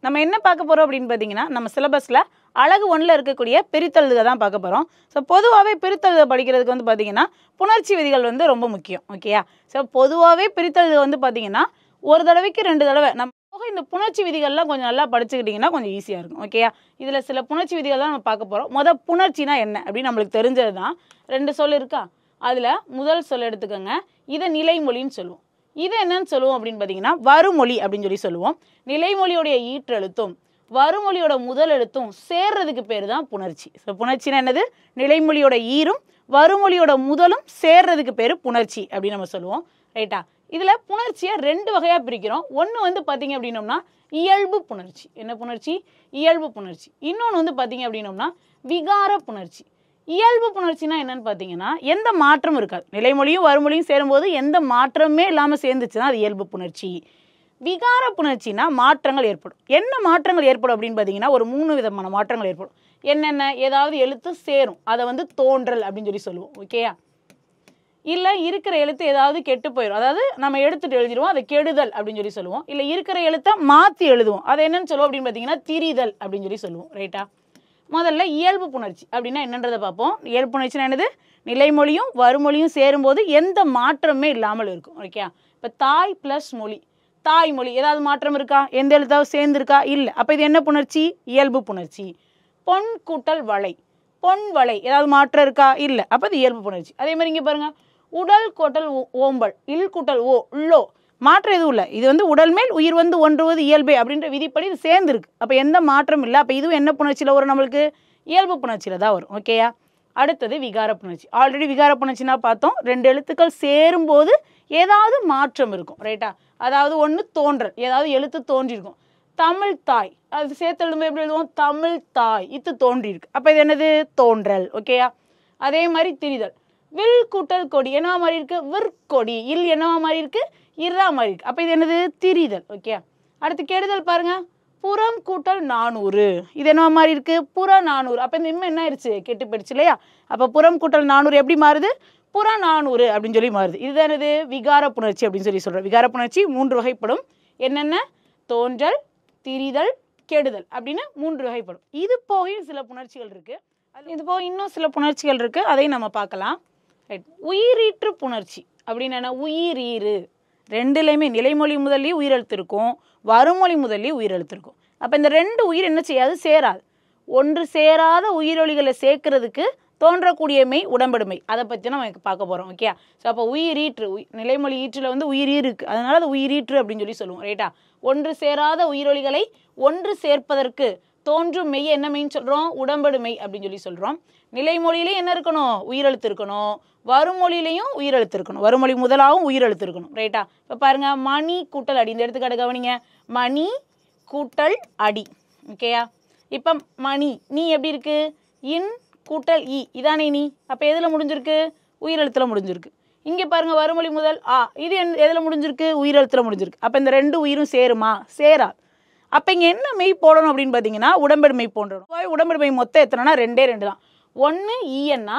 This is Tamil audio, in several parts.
நம்ம என்ன பார்க்க போகிறோம் அப்படின்னு பார்த்தீங்கன்னா, நம்ம சிலபஸில் அழகு 1ல் இருக்கக்கூடிய பிரித்தெழுதுக தான் பார்க்க போகிறோம். ஸோ பொதுவாகவே பிரித்தெழுதுக படிக்கிறதுக்கு வந்து பார்த்தீங்கன்னா புணர்ச்சி விதிகள் வந்து ரொம்ப முக்கியம். ஓகேயா? ஸோ பொதுவாகவே பிரித்தெழுதுக வந்து பார்த்தீங்கன்னா ஒரு தடவைக்கு 2 தடவை நம்ம இந்த புணர்ச்சி விதிகள்லாம் கொஞ்சம் நல்லா படிச்சுக்கிட்டிங்கன்னா கொஞ்சம் ஈஸியாக இருக்கும். ஓகேயா? இதில் சில புணர்ச்சி விதிகள் தான் நம்ம பார்க்க போகிறோம். புணர்ச்சினா என்ன அப்படின்னு நம்மளுக்கு தெரிஞ்சது தான். 2 சொல் இருக்கா? அதில் முதல் சொல் எடுத்துக்கோங்க. இதை நிலைமொழின்னு சொல்லுவோம். இது என்னன்னு சொல்லுவோம் அப்படின்னு பார்த்தீங்கன்னா வருமொழி அப்படின்னு சொல்லி சொல்லுவோம். நிலைமொழியோடைய ஈற்றெழுத்தும் வருமொழியோட முதல் எழுத்தும் சேர்றதுக்கு பேர் தான் புணர்ச்சி. ஸோ புணர்ச்சினா என்னது? நிலைமொழியோட ஈரும் வருமொழியோட முதலும் சேர்றதுக்கு பேர் புணர்ச்சி அப்படின்னு நம்ம சொல்லுவோம். ரைட்டா? இதில் புணர்ச்சியை 2 வகையாக பிரிக்கிறோம். ஒன்று வந்து பார்த்தீங்க அப்படின்னோம்னா இயல்பு புணர்ச்சி. என்ன புணர்ச்சி? இயல்பு புணர்ச்சி. இன்னொன்று வந்து பார்த்தீங்க அப்படின்னோம்னா விகார புணர்ச்சி. இயல்பு புணர்ச்சினா என்னன்னு பார்த்தீங்கன்னா எந்த மாற்றமும் இருக்காது. நிலைமொழியும் வருமொழியும் சேரும்போது எந்த மாற்றமே இல்லாமல் சேர்ந்துச்சுன்னா அது இயல்பு புணர்ச்சி. விகார புணர்ச்சினா மாற்றங்கள் ஏற்படும். என்ன மாற்றங்கள் ஏற்படும் அப்படின்னு பார்த்தீங்கன்னா ஒரு 3 விதமான மாற்றங்கள் ஏற்படும். என்னென்ன? ஏதாவது எழுத்து சேரும், அதை வந்து தோன்றல் அப்படின்னு சொல்லி சொல்லுவோம். ஓகேயா? இல்லை இருக்கிற எழுத்து ஏதாவது கெட்டு போயிடும், அதாவது நம்ம எடுத்துட்டு எழுதிடுவோம், அதை கெடுதல் அப்படின்னு சொல்லி சொல்லுவோம். இல்லை இருக்கிற எழுத்தை மாற்றி எழுதுவோம், அதை என்னன்னு சொல்லுவோம் அப்படின்னு பார்த்தீங்கன்னா திரிதல் அப்படின்னு சொல்லி சொல்லுவோம். ரைட்டா? முதல்ல இயல்பு புணர்ச்சி அப்படின்னா என்னன்றதை பார்ப்போம். இயல்பு புணர்ச்சினா என்னது? நிலைமொழியும் வருமொழியும் சேரும்போது எந்த மாற்றமே இல்லாமல் இருக்கும். ஓகே? இப்போ தாய் ப்ளஸ் மொழி, தாய்மொழி, ஏதாவது மாற்றம் இருக்கா? எந்த எழுத்தாவது சேர்ந்துருக்கா? இல்லை. அப்போ இது என்ன புணர்ச்சி? இயல்பு புணர்ச்சி. பொன் கூட்டல் வளை, பொன் வளை, ஏதாவது மாற்றம் இருக்கா? இல்லை. அப்போ இது இயல்பு புணர்ச்சி. அதே மாதிரி இங்கே பாருங்க, உடல் கூட்டல் ஓம்பல், இல் கூட்டல் ஓ, உள்ளோ, மாற்றம் எதுவும் இல்லை. இது வந்து உடல் மேல் உயிர் வந்து ஒன்றுவது இயல்பே அப்படின்ற விதிப்படி இது சேர்ந்துருக்கு. அப்போ எந்த மாற்றம் இல்லை. அப்போ இதுவும் என்ன புணர்ச்சியில் வரும்? நம்மளுக்கு இயல்பு புணர்ச்சியில் தான் வரும். ஓகேயா? அடுத்தது விகார புணர்ச்சி. ஆல்ரெடி விகார புணர்ச்சினா பார்த்தோம். 2 எழுத்துக்கள் சேரும்போது ஏதாவது மாற்றம் இருக்கும். ரைட்டா? அதாவது ஒன்று தோன்றல், ஏதாவது எழுத்து தோன்றியிருக்கும். தமிழ் தாய், அது சேர்த்து எழுதும்போது எப்படி எழுதுவோம்? தமிழ் தாய், இது தோன்றியிருக்கு. அப்போ இது என்னது? தோன்றல். ஓகேயா? அதே மாதிரி திரிதல். வில் கூட்டல் கொடி என்னவா மாதிரி இருக்கு? விற்கொடி. இல் என்னவா மாதிரி இருக்கு? இரா மாதிரி இருக்கு. அப்போ இது என்னது? திரிதல். ஓகே? அடுத்து கெடுதல் பாருங்க, புறம் கூட்டல் 400, இது என்னவா மாதிரி இருக்கு? புற 400. அப்போ இந்த இம்மை என்ன ஆயிடுச்சு? கெட்டு போயிடுச்சு இல்லையா? அப்போ புறம் கூட்டல் 400 எப்படி மாறுது? புற 400 அப்படின்னு சொல்லி மாறுது. இதுதான் என்னது? விகார புணர்ச்சி அப்படின்னு சொல்லி சொல்கிறோம். விகார புணர்ச்சி 3 வகைப்படும். என்னென்ன? தோன்றல், திரிதல், கெடுதல் அப்படின்னு 3 வகைப்படும். இது போக சில புணர்ச்சிகள் இருக்குது. இது போக இன்னும் சில புணர்ச்சிகள் இருக்குது, அதையும் நம்ம பார்க்கலாம். ரைட்? உயிரீற்று புணர்ச்சி அப்படின்னு என்ன? உயிரீறு, ரெண்டுலேயுமே நிலைமொழி முதல்லையும் உயிரெழுத்து இருக்கும், வருமொழி முதல்லையும் உயிரெழுத்து இருக்கும். அப்போ இந்த 2 உயிர் என்ன செய்யாது? சேராது. ஒன்று சேராத உயிரொலிகளை சேர்க்கறதுக்கு தோன்றக்கூடிய மெய் உடம்படுமை, அதை பற்றி நம்ம பார்க்க போகிறோம். ஓகே? ஸோ அப்போ உயிரீற்று, நிலைமொழி ஈற்றில் வந்து உயிரீர் இருக்குது, அதனால அது உயிரீற்று அப்படின்னு சொல்லி சொல்லுவோம். ரைட்டா? ஒன்று சேராத உயிரொலிகளை ஒன்று சேர்ப்பதற்கு தோன்றும் மெய் என்ன மெய்ன்னு சொல்கிறோம்? உடம்படுமை அப்படின்னு சொல்லி சொல்கிறோம். நிலைமொழியிலையும் என்ன இருக்கணும்? உயிரெழுத்து இருக்கணும். வருமொழியிலையும் உயிரெழுத்து இருக்கணும். வருமொழி முதலாகவும் உயிரெழுத்து இருக்கணும். ரைட்டா? இப்போ பாருங்க, மணி கூட்டல் அடி, இந்த எடுத்துக்காட்டு கவனிங்க. மணி கூட்டல் அடி. ஓகேயா? இப்போ மணி, நீ எப்படி இருக்கு? இன் கூட்டல் இ, இதானே நீ. அப்போ எதில் முடிஞ்சிருக்கு? உயிரெழுத்தில் முடிஞ்சிருக்கு. இங்கே பாருங்க, வருமொழி முதல் ஆ, இது எதில் முடிஞ்சிருக்கு? உயிரெழுத்தில் முடிஞ்சிருக்கு. அப்போ இந்த 2 உயிரும் சேருமா? சேராது. அப்போ இங்கே என்ன மெய் போடணும் அப்படின்னு பார்த்தீங்கன்னா உடம்படுமை போன்றணும். உடம்படுமை மொத்தம் எத்தனைனா 2 தான். ஒன்று ஈயன்னா,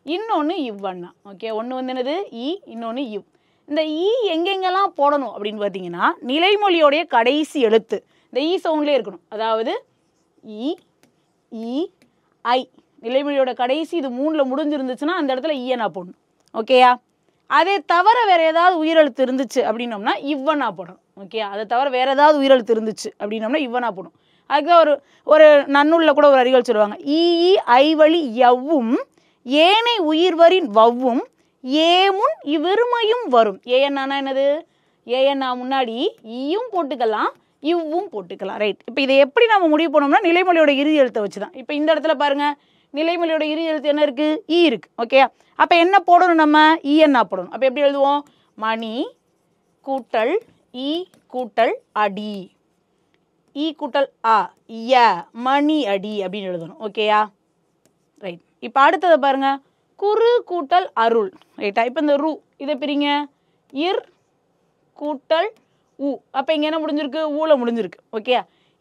இன்னொன்று இவ்வண்ணா. ஓகே? ஒன்று வந்து என்னது? ஈ, இன்னொன்று இவ். இந்த ஈ எங்கெங்கெல்லாம் போடணும் அப்படின்னு பார்த்தீங்கன்னா நிலைமொழியோடைய கடைசி எழுத்து இந்த ஈ சவுண்ட்லேயே இருக்கணும். அதாவது ஈ, ஈ, ஐ, நிலைமொழியோட கடைசி இது 3ல் முடிஞ்சிருந்துச்சுன்னா அந்த இடத்துல ஈயனா போடணும். ஓகேயா? அதே தவிர வேறு ஏதாவது உயிரெழுத்து இருந்துச்சு அப்படின்னோம்னா இவ்வண்ணா போடணும். ஓகே? அதை தவிர வேறு ஏதாவது உயிரெழுத்து இருந்துச்சு அப்படின்னோம்னா இவ்வண்ணா போடணும். அதுக்கு ஒரு நன்னூலில் கூட ஒரு அறிகள் சொல்லுவாங்க. ஈ ஐவழி எவ்வும் ஏனை உயிர்வரின் வவ்வும் ஏமுன் இவ்விருமையும் வரும். ஏஎன்னா என்னது? ஏஎன்னா முன்னாடி ஈயும் போட்டுக்கலாம், இவ்வும் போட்டுக்கலாம். ரைட்? இப்போ இதை எப்படி நம்ம முடிவு பண்ணோம்னா நிலைமொழியோட இறுதி எழுத்தை வச்சு தான். இப்போ இந்த இடத்துல பாருங்க, நிலைமொழியோட இறுதி எழுத்து என்ன இருக்குது? ஈ இருக்குது. ஓகே? அப்போ என்ன போடணும்? நம்ம ஈயன்னா போடணும். அப்போ எப்படி எழுதுவோம்? மணி கூட்டல் ஈ கூட்டல் அடி, ஈ கூட்டல் ஆ, ய, மணி அடி அப்படின்னு எழுதணும். ஓகேயா? ரைட். இப்போ அடுத்ததை பாருங்க, குறு கூட்டல் அருள். ரைட்டா? இப்போ இந்த ரூ இதை பிரிங்க, இர் கூட்டல் ஊ. அப்போ இங்கே என்ன முடிஞ்சிருக்கு? ஊல முடிஞ்சிருக்கு. ஓகே?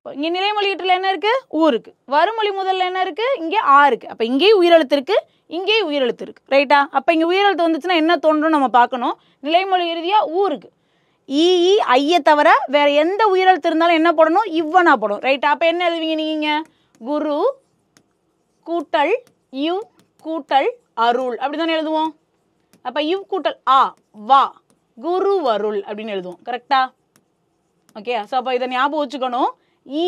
இங்கே நிலைமொழி ஈற்றில் என்ன இருக்குது? ஊ இருக்குது. வருமொழி முதல்ல என்ன இருக்குது? இங்கே ஆ இருக்குது. அப்போ இங்கேயும் உயிரெழுத்து இருக்குது, இங்கேயும் உயிரெழுத்து இருக்குது. ரைட்டா? அப்போ இங்கே உயிரெழுத்து வந்துச்சுன்னா என்ன தோன்றும் நம்ம பார்க்கணும். நிலைமொழி இறுதியாக ஊ இருக்குது. ஈ ஐயை தவிர வேற எந்த உயிரெழுத்து இருந்தாலும் என்ன போடணும்? இவ்வனா போடணும். ரைட்? அப்போ என்ன எழுதுவீங்க நீங்கள்? குரு கூட்டல் இவ் கூட்டல் அருள் அப்படி தானே எழுதுவோம். அப்போ இவ் கூட்டல் ஆ வா குரு வருள் அப்படின்னு எழுதுவோம். கரெக்டா? ஓகே. ஸோ அப்போ இதை ஞாபகம் வச்சுக்கணும். ஈ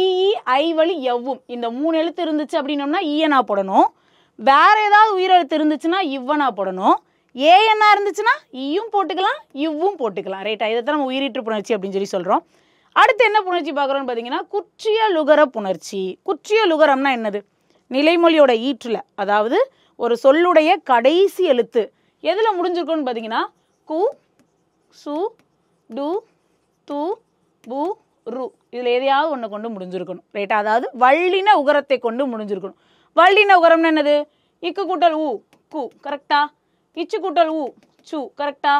ஐ வழி எவ்வும் இந்த 3 எழுத்து இருந்துச்சு அப்படின்னோம்னா ஈயனா போடணும். வேற ஏதாவது உயிரெழுத்து இருந்துச்சுன்னா இவ்வனா போடணும். ஏஎன்னா இருந்துச்சுன்னா ஈயும் போட்டுக்கலாம் இவ்வும் போட்டுக்கலாம். ரைட்டா? இதை தான் நம்ம உயிரீற்று புணர்ச்சி அப்படின்னு சொல்லி சொல்கிறோம். அடுத்து என்ன புணர்ச்சி பார்க்குறோன்னு பார்த்தீங்கன்னா குற்றிய லுகர புணர்ச்சி. குற்றிய லுகரம்னா என்னது? நிலைமொழியோட ஈற்றில், அதாவது ஒரு சொல்லுடைய கடைசி எழுத்து எதில் முடிஞ்சிருக்குன்னு பார்த்தீங்கன்னா கு சு டு து பு ரு இதில் எதையாவது ஒன்று கொண்டு முடிஞ்சிருக்கணும். ரைட்டா? அதாவது வள்ளின உகரத்தை கொண்டு முடிஞ்சிருக்கணும். வள்ளின உகரம்னு என்னது? இக்கு கூட்டல் உ கு. கரெக்டா? இச்சு கூட்டல் உ சு. கரெக்டா?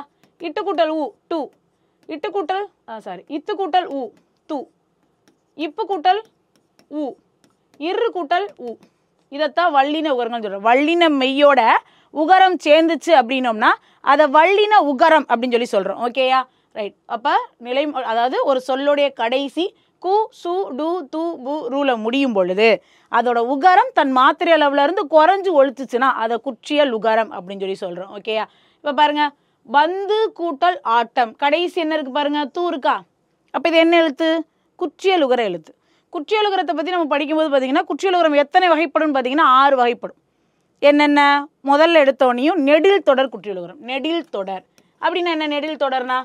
இட்டு கூட்டல் உ டு. இட்டு கூட்டல் இத்து கூட்டல் உ து. இப்பு கூட்டல் உ. இரு கூட்டல் உ. இதைத்தான் வள்ளின உகரங்கள் சொல்கிறோம். வள்ளின மெய்யோட உகரம் சேர்ந்துச்சு அப்படின்னோம்னா அதை வள்ளின உகரம் அப்படின்னு சொல்லி சொல்கிறோம். ஓகேயா? ரைட். அப்போ அதாவது ஒரு சொல்லுடைய கடைசி கு சு டு து பு ரூல முடியும் பொழுது அதோட உகரம் தன் மாத்திரை அளவுல இருந்து குறைஞ்சு ஒழிச்சுச்சுன்னா அதை குற்றிய லுகரம் அப்படின்னு சொல்லி சொல்கிறோம். ஓகேயா? இப்போ பாருங்க, பந்து கூட்டல் ஆட்டம் கடைசி என்ன இருக்குது பாருங்க? தூ இருக்கா? அப்போ இது என்ன எழுத்து? குற்றிய லுகர எழுத்து. குற்றிய லுகரத்தை பற்றி நம்ம படிக்கும்போது பார்த்தீங்கன்னா குற்றிய லுகரம் எத்தனை வகைப்படும் பார்த்தீங்கன்னா 6 வகைப்படும். என்னென்ன? முதல்ல எடுத்தோனையும் நெடில் தொடர் குற்றிய லுகரம். நெடில் தொடர் அப்படின்னா என்ன? நெடில் தொடர்னா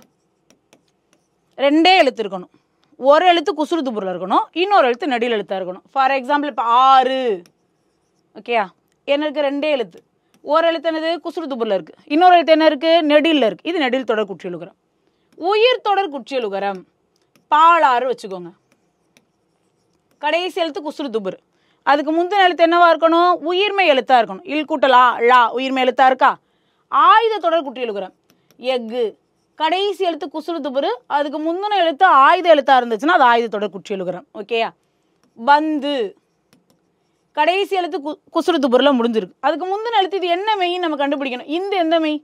2 எழுத்து இருக்கணும். ஒரு எழுத்து குசுறு துபுரில் இருக்கணும், இன்னொரு எழுத்து நெடில் எழுத்தாக இருக்கணும். ஃபார் எக்ஸாம்பிள் இப்போ 6 ஓகேயா? என்ன இருக்குது? 2 எழுத்து. ஒரு எழுத்து என்னது? குசுறு துபுரில் இருக்குது. இன்னொரு எழுத்து என்ன இருக்குது? நெடிலில் இருக்குது. இது நெடில் தொடர் குற்றிய லுகரம். உயிர் தொடர் குற்றிய லுகரம் பாலாறு வச்சுக்கோங்க. கடைசி எழுத்து குசுறு துபுர். அதுக்கு முந்தின எழுத்து என்னவா இருக்கணும்? உயிர்மை எழுத்தாக இருக்கணும். இல் கூட்டல் ஆ லா உயிர்மை எழுத்தாக இருக்கா? ஆயுத தொடர் குற்றிய லுகரம் எஃகு. கடைசி எழுத்து குசுறு துபுரு. அதுக்கு முந்தின எழுத்து ஆயுத எழுத்தாக இருந்துச்சுன்னா அது ஆயுத தொடர் குற்றிய லுகரம். ஓகேயா? பந்து கடைசி எழுத்து குசுறு துபுரில் முடிஞ்சிருக்கு. அதுக்கு முந்தின எழுத்து இது என்ன மெய்ன்னு நம்ம கண்டுபிடிக்கணும். இந்த எந்த மெய்?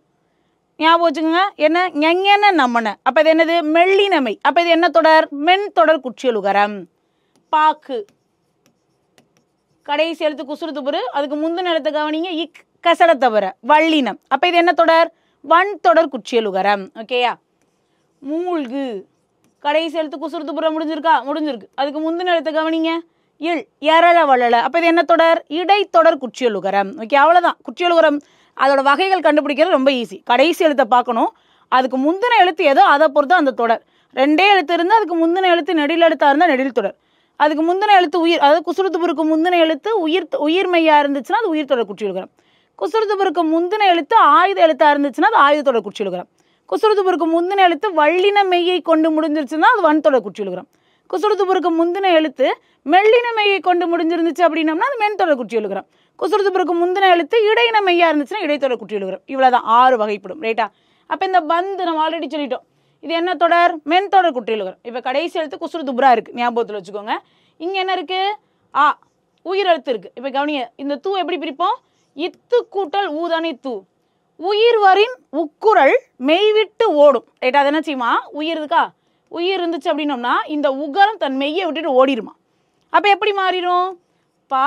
ஞாபகம் வச்சுக்கோங்க. என்ன? ஞெங்கென நம்மன. அப்போ இது என்னது? மெல்லின மெய். அப்போ இது என்ன தொடர்? மென் தொடர் குற்றிய லுகரம். பாக்கு கடைசி எழுத்து குசுறு துபுரு. அதுக்கு முந்தின எழுத்து கவனிங்க இக் கசட தவிர வள்ளினம். அப்போ இது என்ன தொடர்? வன் தொடர் குற்றிய லுகரம். ஓகேயா? மூழ்கு கடைசி எழுத்து குசுறு துபுர முடிஞ்சிருக்கா? முடிஞ்சிருக்கு. அதுக்கு முந்தின எழுத்து கவனிங்க இல் எரள வளல. அப்போ இது என்ன தொடர்? இடைத்தொடர் குற்றிய லுகரம். ஓகே, அவ்வளோதான். குற்றிய லுகரம் அதோட வகைகள் கண்டுபிடிக்கிறது ரொம்ப ஈஸி. கடைசி எழுத்தை பார்க்கணும், அதுக்கு முந்தின எழுத்து ஏதோ அதை பொறுத்து அந்த தொடர். 2 எழுத்து இருந்தால் அதுக்கு முந்தின எழுத்து நெடில் எழுத்தாக இருந்தால் நெடில் தொடர். அதுக்கு முந்தின எழுத்து உயிர், அதாவது குசுறு துபுருக்கு முந்தின எழுத்து உயிர்மையாக இருந்துச்சுன்னா அது உயிர் தொடர் குற்றிய லுகரம். குசுறு துபுருக்கு முந்தின எழுத்து ஆயுத எழுத்தாக இருந்துச்சுன்னா அது ஆயுத தொடர் குற்றிய லுகரம். குசுறு துபுருக்கு முந்தின எழுத்து வள்ளின மெய்யை கொண்டு முடிஞ்சிருச்சுன்னா அது வன் தொடர் குற்றிய லுகரம். குசுறு துபுருக்கு முந்தின எழுத்து மெல்லின மெய்யை கொண்டு முடிஞ்சிருந்துச்சு அப்படின்னம்னா அது மென் தொடர் குற்றிய லுகரம். குசுறு துபுருக்கு முந்தின எழுத்து இடையின மெய்யாக இருந்துச்சுன்னா இடைத்தொடர் குற்றிய லுகரம். இவ்வளோதான் 6 வகைப்படும். ரைட்டா? அப்போ இந்த பந்து நம்ம ஆல்ரெடி சொல்லிட்டோம். இது என்ன தொடர்? மென் தொடர் குற்றிய லுகரம். இப்போ கடைசி எழுத்து குசுறு துபுரா இருக்குது, ஞாபகத்தில் வச்சுக்கோங்க. இங்கே என்ன இருக்குது? ஆ உயிர் எழுத்து இருக்குது. இப்போ கவனிங்க, இந்த தூ எப்படி பிரிப்போம்? இத்து கூட்டல் ஊதானே தூ. உயிர் வரின் உக்குரல் மெய்விட்டு ஓடும். ரைட்டா? அது என்ன செய்யுமா? உயிர் இருக்கா? உயிர் இருந்துச்சு அப்படின்னோம்னா இந்த உகரம் தன் மெய்யை விட்டுட்டு ஓடிடுமா. அப்போ எப்படி மாறிடும்? பா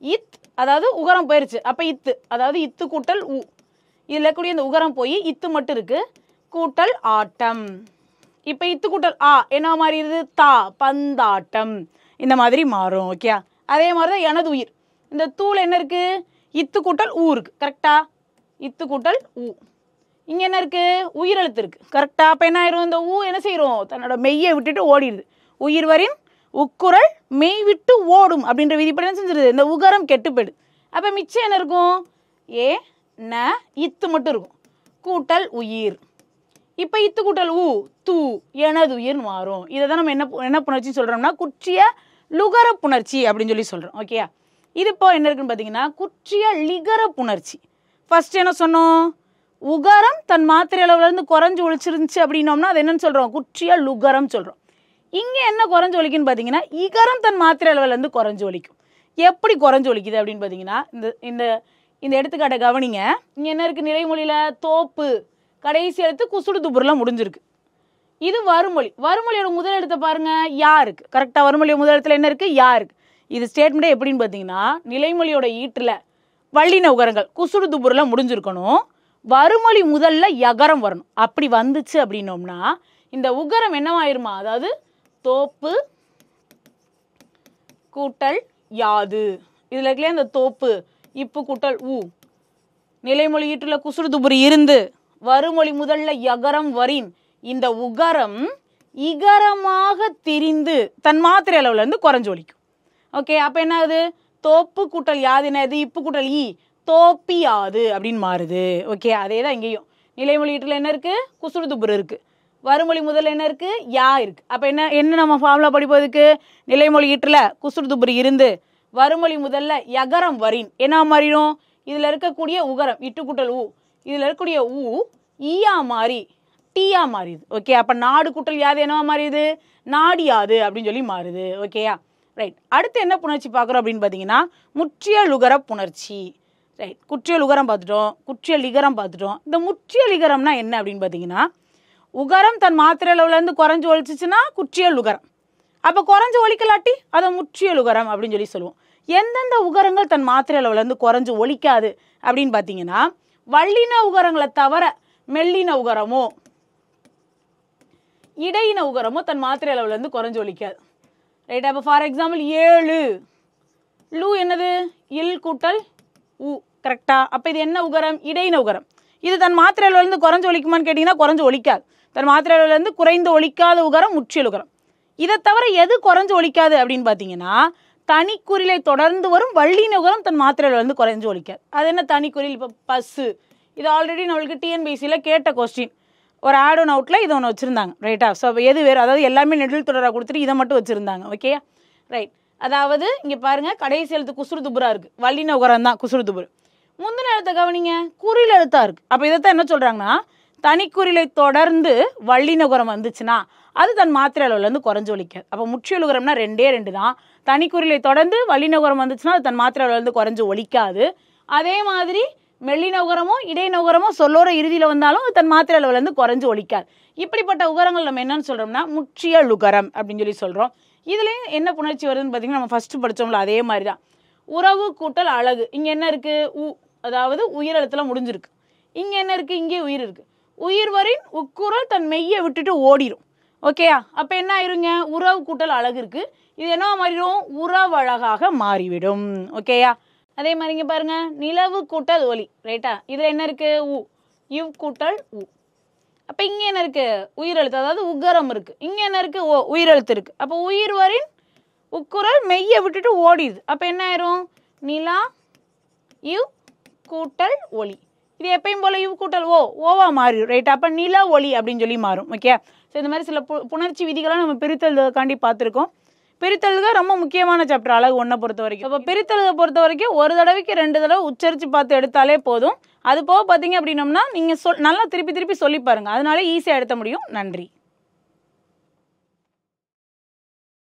இத், அதாவது உகரம் போயிருச்சு. அப்போ இத்து, அதாவது இத்து கூட்டல் ஊ. இதில் கூடிய இந்த உகரம் போய் இத்து மட்டும் இருக்குது, கூட்டல் ஆட்டம். இப்போ இத்து கூட்டல் ஆ என்ன மாறிடுது? தா பந்தாட்டம். இந்த மாதிரி மாறும். ஓகே, அதே மாதிரி தான் எனது உயிர். இந்த தூள் என்ன இருக்குது? இத்து கூட்டல் ஊ இருக்குது. கரெக்டா? இத்து கூட்டல் ஊ. இங்கே என்ன இருக்குது? உயிரெழுத்து இருக்குது. கரெக்டாக? அப்போ என்ன ஆயிரும்? இந்த ஊ என்ன செய்கிறோம்? தன்னோட மெய்யை விட்டுட்டு ஓடிடுது. உயிர் வரின் உக்குரல் மெய் விட்டு ஓடும் அப்படின்ற விதிப்படி என்ன செஞ்சிருது? இந்த உகரம் கெட்டு போயிடுது. அப்போ மிச்சம் என்ன இருக்கும்? ஏ ந இத்து மட்டும் இருக்கும், கூட்டல் உயிர். இப்போ இத்து கூட்டல் ஊ தூ எனது உயிர்னு மாறும். இதை தான் நம்ம என்ன புணர்ச்சி சொல்கிறோம்னா குற்றிய லுகர புணர்ச்சி அப்படின்னு சொல்லி சொல்கிறோம். ஓகேயா? இது இப்போ என்ன இருக்குன்னு பார்த்தீங்கன்னா குற்றிய லிகர புணர்ச்சி. ஃபர்ஸ்ட் என்ன சொன்னோம்? உகரம் தன் மாத்திரை அளவுலேருந்து குறைஞ்சி ஒழிச்சிருந்துச்சு அப்படின்னோம்னா அது என்னன்னு சொல்கிறோம்? குற்றிய லுகரம் சொல்கிறோம். இங்கே என்ன குறைஞ்சி ஒழிக்குன்னு பார்த்தீங்கன்னா இகரம் தன் மாத்திரை அளவுலேருந்து குறைஞ்சி ஒழிக்கும். எப்படி குறைஞ்சி ஒழிக்குது அப்படின்னு பார்த்தீங்கன்னா இந்த இந்த எடுத்துக்காட்டை கவனிங்க. இங்கே என்ன இருக்குது? நிலைமொழியில் தோப்பு கடைசி எழுத்து குசுடு துபுரில் முடிஞ்சிருக்கு. இது வருமொழி. வருமொழியோட முதல் எழுத்தை பாருங்க யா இருக்கு. கரெக்டாக வருமொழியோட முதல் எழுத்துல என்ன இருக்கு? யா இருக்கு. இது ஸ்டேட்மெண்ட்டே எப்படின்னு பார்த்தீங்கன்னா, நிலைமொழியோட ஈட்டில் வள்ளின உகரங்கள் குசுடு துபுரில் முடிஞ்சிருக்கணும். வருமொழி முதல்ல யகரம் வரணும். அப்படி வந்துச்சு அப்படின்னோம்னா இந்த உகரம் என்னவாயிருமா? அதாவது தோப்பு கூட்டல் யாது. இதில் இருக்கலையே இந்த தோப்பு இப்பு கூட்டல் ஊ. நிலைமொழி ஈட்டுல குசுடு துபுரி இருந்து வருமொழி முதல்ல யகரம் வரின் இந்த உகரம் இகரமாக திரிந்து தன் மாத்திரை அளவுல இருந்து குறைஞ்சு ஒலிக்கும். ஓகே, அப்போ என்ன ஆகுது? தோப்பு கூட்டல் யாது என்னது? இப்பு கூட்டல் ஈ, தோப்பி யாது அப்படின்னு மாறுது. ஓகே, அதே தான் இங்கேயும். நிலைமொழி ஈட்டில் என்ன இருக்கு? குசுடு துபுரு இருக்கு. வருமொழி முதல்ல என்ன இருக்கு? யா இருக்கு. அப்போ என்ன நம்ம ஃபார்முலா படிப்பதுக்கு? நிலைமொழி ஈட்டில் குசுடு துபுரி இருந்து வருமொழி முதல்ல யகரம் வரின் என்ன மாறிடும்? இதில் இருக்கக்கூடிய உகரம் இட்டு கூட்டல் ஊ, இதில் இருக்கக்கூடிய ஊ ஈயா மாறி டீயா மாறிது. ஓகே, அப்போ நாடு கூட்டல் யாது என்னவா மாறிடுது? நாடியாது அப்படின்னு சொல்லி மாறுது. ஓகேயா, ரைட். அடுத்து என்ன புணர்ச்சி பார்க்குறோம் அப்படின்னு பார்த்தீங்கன்னா முற்றியல் உகர புணர்ச்சி. ரைட், குற்றியல் உகரம் பார்த்துட்டோம், குற்றியல் லிகரம் பார்த்துட்டோம். இந்த முற்றியல் லிகரம்னா என்ன அப்படின்னு பார்த்தீங்கன்னா, உகரம் தன் மாத்திரை அளவுலேருந்து குறைஞ்சு ஒழிச்சிச்சுன்னா குற்றியல் உகரம். அப்போ குறைஞ்சு ஒழிக்கலாட்டி அதை முற்றியல் உகரம் அப்படின்னு சொல்லி சொல்லுவோம். எந்தெந்த உகரங்கள் தன் மாத்திரை அளவுலேருந்து குறைஞ்சு ஒழிக்காது அப்படின்னு பார்த்தீங்கன்னா, வள்ளின உகரங்களை தவிர மெல்லின உகரமோ இடையின உகரமோ தன் மாத்திரை அளவுலேருந்து குறைஞ்சு ஒழிக்காது. ரைட், அப்போ ஃபார் எக்ஸாம்பிள் 7 லூ என்னது? இல் கூட்டல் ஊ. கரெக்டா? அப்போ இது என்ன உகரம்? இடையின உகரம். இது தன் மாத்திரை அளவுலேருந்து குறைஞ்சு ஒழிக்குமான்னு கேட்டிங்கன்னா குறைஞ்சு ஒழிக்காது. தன் மாத்திரை அளவுலேருந்து குறைந்து ஒழிக்காத உகரம் முற்றியல் உகரம். இதை தவிர எது குறைஞ்சு ஒழிக்காது அப்படின்னு பார்த்தீங்கன்னா, தனிக்குறிலை தொடர்ந்து வரும் வள்ளின உகரம் தன் மாத்திரை அளவுலேருந்து குறைஞ்சு ஒழிக்காது. அது என்ன தனிக்குறில்? இப்போ பஸ்ஸு, இது ஆல்ரெடி நம்மளுக்கு டிஎன்பிசியில் கேட்ட கொஸ்டின். ஒரு ஆட் ஒன் அவுட்டில் இது ஒன்று வச்சுருந்தாங்க. ரைட்டா? ஸோ எது வேறு, அதாவது எல்லாமே நெடில் தொடராக கொடுத்துட்டு இதை மட்டும் வச்சுருந்தாங்க. Okay, right. அதாவது இங்கே பாருங்கள், கடைசி எழுத்து குசுறு துபுரா இருக்குது, வள்ளின உகரம் தான் குசுறு துபுரு. முந்தின எழுத்தை கவனிங்க, குறில் எழுத்தாக இருக்குது. அப்போ இதைத்தான் என்ன சொல்கிறாங்கன்னா, தனிக்குறிலை தொடர்ந்து வள்ளின உகரம் வந்துச்சுன்னா அது தன் மாத்திரை அளவுலேருந்து குறைஞ்சு ஒழிக்காது. அப்போ முற்றியல் உகரம்னா 2 தான். தனிக்குறிலை தொடர்ந்து வள்ளின உகரம் வந்துச்சுன்னா அது தன் மாத்திரை அளவுலேருந்து குறைஞ்சு ஒழிக்காது. அதே மாதிரி மெல்லின உகரமோ இடையின உகரமோ சொல்லோர இறுதியில் வந்தாலும் தன் மாத்திரை அளவுலேருந்து குறைஞ்சு ஒழிக்காது. இப்படிப்பட்ட உகரங்கள் நம்ம என்னன்னு சொல்கிறோம்னா முற்றியல் உகரம் அப்படின்னு சொல்லி சொல்கிறோம். இதுலேயும் என்ன புணர்ச்சி வருதுன்னு பார்த்தீங்கன்னா, நம்ம ஃபஸ்ட்டு படித்தோம்ல அதே மாதிரி தான். உறவு கூட்டல் அழகு. இங்கே என்ன இருக்குது? உ, அதாவது உயிர் எழுத்துல முடிஞ்சிருக்கு. இங்கே என்ன இருக்குது? இங்கே உயிர் இருக்குது. உயிர் வரின் உக்குரல் தன் மெய்யை விட்டுட்டு ஓடிடும். ஓகேயா? அப்போ என்ன ஆயிருங்க? உறவு கூட்டல் அழகு இருக்குது. இது என்ன மாறிடும்? உறவழகாக மாறிவிடும். ஓகேயா? அதே மாதிரி இங்கே பாருங்க, நிலவு கூட்டல் ஒலி. ரைட்டா? இதில் என்ன இருக்குது? உ, இவ் கூட்டல் உ. அப்போ இங்கே என்ன இருக்குது? உயிரெழுத்து, அதாவது உகரம் இருக்குது. இங்கே என்ன இருக்குது? ஓ, உயிரெழுத்து இருக்குது. அப்போ உயிர் வரின் உக்குரல் மெய்யை விட்டுட்டு ஓடிடுது. அப்போ என்ன ஆயிரும்? நிலா இவ் கூட்டல் ஒலி. இது எப்பயும் போல் இவ் கூட்டல் ஓவா மாறிடும். ரைட்டா? அப்போ நில ஒலி அப்படின்னு சொல்லி மாறும். ஓகே, ஸோ இந்த மாதிரி சில புணர்ச்சி விதிகளாக நம்ம பிரித்தெழுதுக்காண்டி பார்த்துருக்கோம். பிரித்தெழுதுக ரொம்ப முக்கியமான சாப்டர் அழகு 1 பொறுத்த வரைக்கும். இப்போ பிரித்தெழுதை பொறுத்த வரைக்கும் ஒரு தடவைக்கு 2 தடவை உச்சரித்து பார்த்து எடுத்தாலே போதும். அது போக பார்த்தீங்க அப்படின்னோம்னா நீங்கள் நல்லா திருப்பி திருப்பி சொல்லி பாருங்கள். அதனால ஈஸியாக எடுத்த முடியும். நன்றி.